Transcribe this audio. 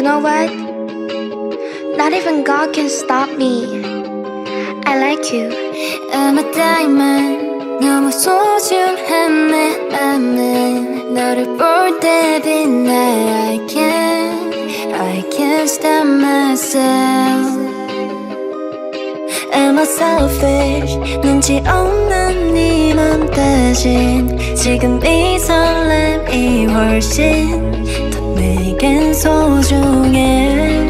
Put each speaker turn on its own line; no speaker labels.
know what? Not even God can stop me. I like you.
I'm a diamond. 너무 소중한 내 맘은 너를 볼 때 빛나. I can't stop myself. I'm a selfish. 눈치 없는 네 맘 대신 지금 이 설렘이 훨씬 더 내겐 소중해.